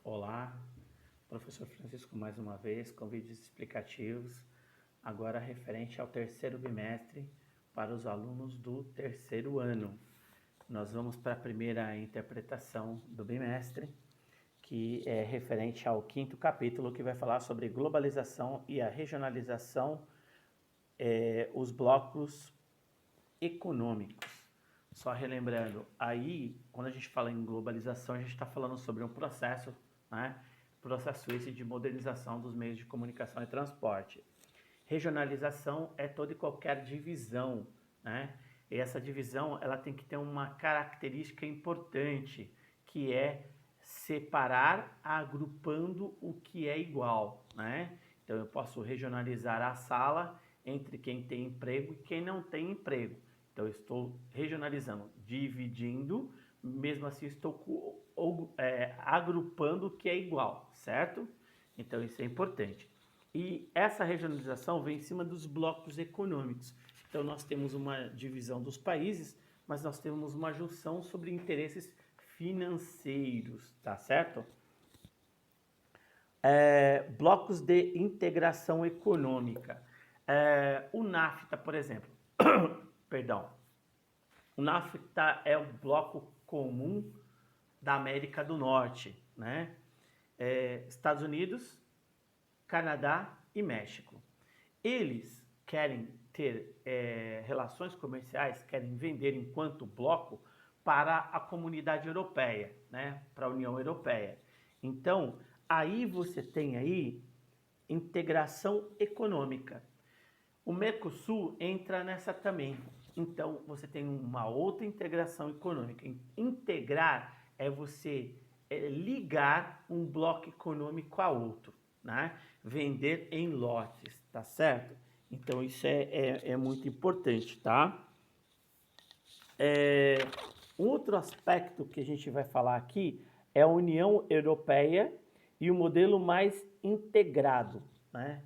Olá, professor Francisco mais uma vez, com vídeos explicativos, agora referente ao terceiro bimestre para os alunos do terceiro ano. Nós vamos para a primeira interpretação do bimestre, que é referente ao quinto capítulo, que vai falar sobre globalização e a regionalização, os blocos econômicos. Só relembrando, aí, quando a gente fala em globalização, a gente está falando sobre um processo, né? Processo esse de modernização dos meios de comunicação e transporte. Regionalização é toda e qualquer divisão, né? E essa divisão, ela tem que ter uma característica importante, que é separar agrupando o que é igual, né? Então, eu posso regionalizar a sala entre quem tem emprego e quem não tem emprego. Então, eu estou regionalizando, dividindo, mesmo assim estou agrupando o que é igual, certo? Então, isso é importante. E essa regionalização vem em cima dos blocos econômicos. Então, nós temos uma divisão dos países, mas nós temos uma junção sobre interesses financeiros, tá certo? Blocos de integração econômica. O NAFTA, por exemplo, perdão, o NAFTA é o bloco comum da América do Norte, né? Estados Unidos, Canadá e México. Eles querem ter relações comerciais, querem vender enquanto bloco para a comunidade europeia, né? Para a União Europeia. Então, aí você tem aí integração econômica. O Mercosul entra nessa também. Então, você tem uma outra integração econômica. Integrar é você ligar um bloco econômico a outro, né? Vender em lotes, tá certo? Então, isso é muito importante, tá? Outro aspecto que a gente vai falar aqui é a União Europeia e o modelo mais integrado, né?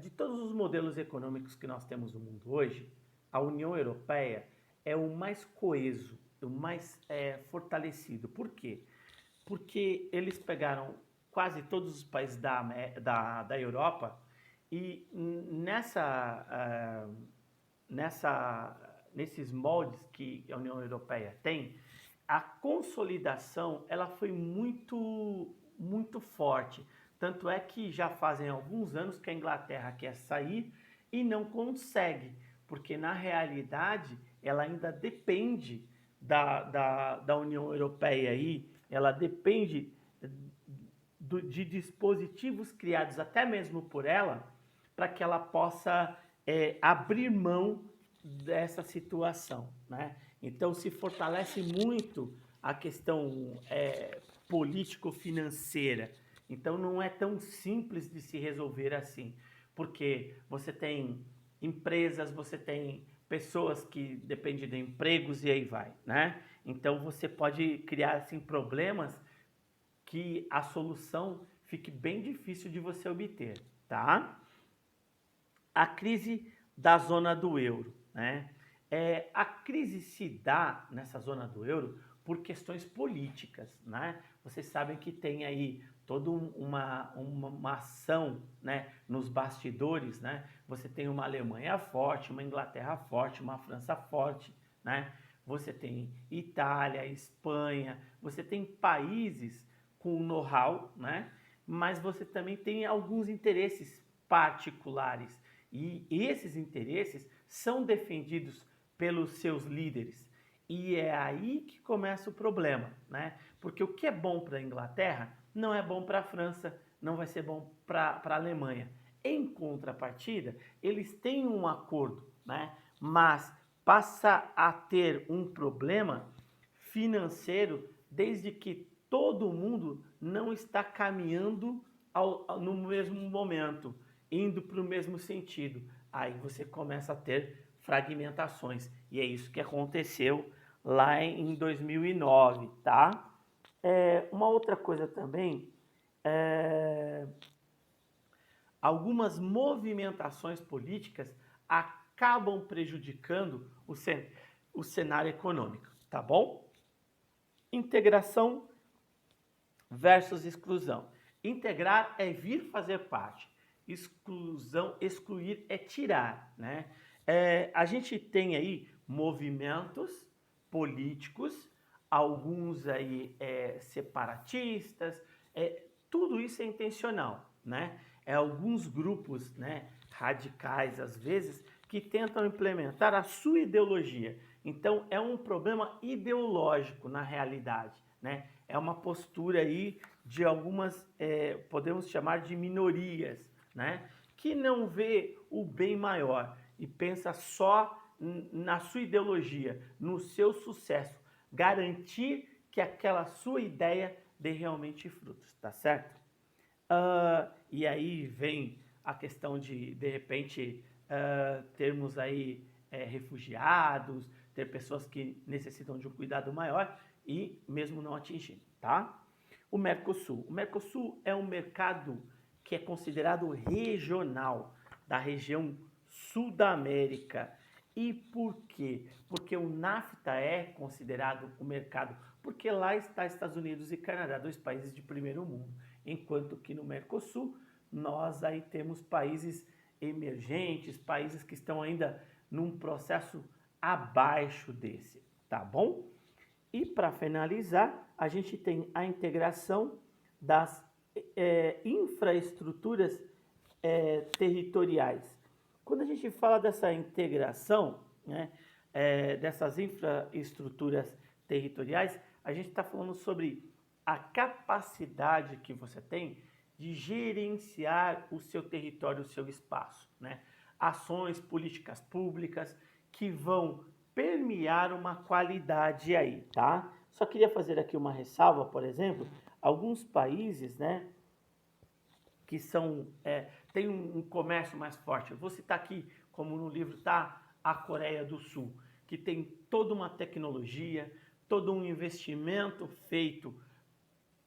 De todos os modelos econômicos que nós temos no mundo hoje, a União Europeia é o mais coeso, o mais fortalecido. Por quê? Porque eles pegaram quase todos os países da Europa e nesses moldes que a União Europeia tem, a consolidação ela foi muito forte. Tanto é que já fazem alguns anos que a Inglaterra quer sair e não consegue, porque na realidade ela ainda depende da União Europeia aí, ela depende de dispositivos criados até mesmo por ela, para que ela possa abrir mão dessa situação, né? Então se fortalece muito a questão político-financeira. Então não é tão simples de se resolver assim, porque você tem empresas, você tem pessoas que dependem de empregos e aí vai, né? Então você pode criar assim problemas que a solução fique bem difícil de você obter, tá? A crise da zona do euro, né? A crise se dá nessa zona do euro por questões políticas, né? Vocês sabem que tem aí toda uma ação, né, nos bastidores, né? Você tem uma Alemanha forte, uma Inglaterra forte, uma França forte, né? Você tem Itália, Espanha, você tem países com know-how, né? Mas você também tem alguns interesses particulares e esses interesses são defendidos pelos seus líderes. E é aí que começa o problema, né? Porque o que é bom para a Inglaterra não é bom para a França, não vai ser bom para a Alemanha. Em contrapartida, eles têm um acordo, né? Mas passa a ter um problema financeiro desde que todo mundo não está caminhando no mesmo momento, indo para o mesmo sentido. Aí você começa a ter fragmentações. E é isso que aconteceu lá em 2009, tá? Uma outra coisa também, algumas movimentações políticas acabam prejudicando o cenário econômico, tá bom? Integração versus exclusão. Integrar é vir fazer parte. Exclusão, excluir é tirar, né? A gente tem aí movimentos políticos, alguns aí separatistas, tudo isso é intencional, né? Alguns grupos, né, radicais às vezes que tentam implementar a sua ideologia. Então é um problema ideológico na realidade, né? É uma postura aí de algumas, podemos chamar de minorias, né? Que não vê o bem maior e pensa só na sua ideologia, no seu sucesso, garantir que aquela sua ideia dê realmente frutos, tá certo? E aí vem a questão de repente, termos aí refugiados, ter pessoas que necessitam de um cuidado maior e mesmo não atingindo, tá? O Mercosul. O Mercosul é um mercado que é considerado regional, da região sul da América. E por quê? Porque o NAFTA é considerado o mercado, porque lá está Estados Unidos e Canadá, dois países de primeiro mundo, enquanto que no Mercosul nós aí temos países emergentes, países que estão ainda num processo abaixo desse, tá bom? E para finalizar, a gente tem a integração das infraestruturas territoriais. Quando a gente fala dessa integração, né, dessas infraestruturas territoriais, a gente está falando sobre a capacidade que você tem de gerenciar o seu território, o seu espaço, né? Ações, políticas públicas que vão permear uma qualidade aí, tá? Só queria fazer aqui uma ressalva, por exemplo, alguns países, né, que são, tem um comércio mais forte. Eu vou citar aqui, como no livro está, a Coreia do Sul, que tem toda uma tecnologia, todo um investimento feito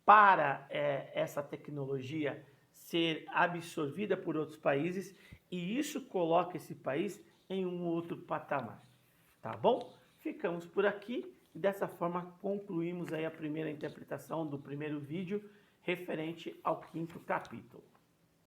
para essa tecnologia ser absorvida por outros países e isso coloca esse país em um outro patamar, tá bom? Ficamos por aqui e dessa forma concluímos aí a primeira interpretação do primeiro vídeo referente ao 5º capítulo.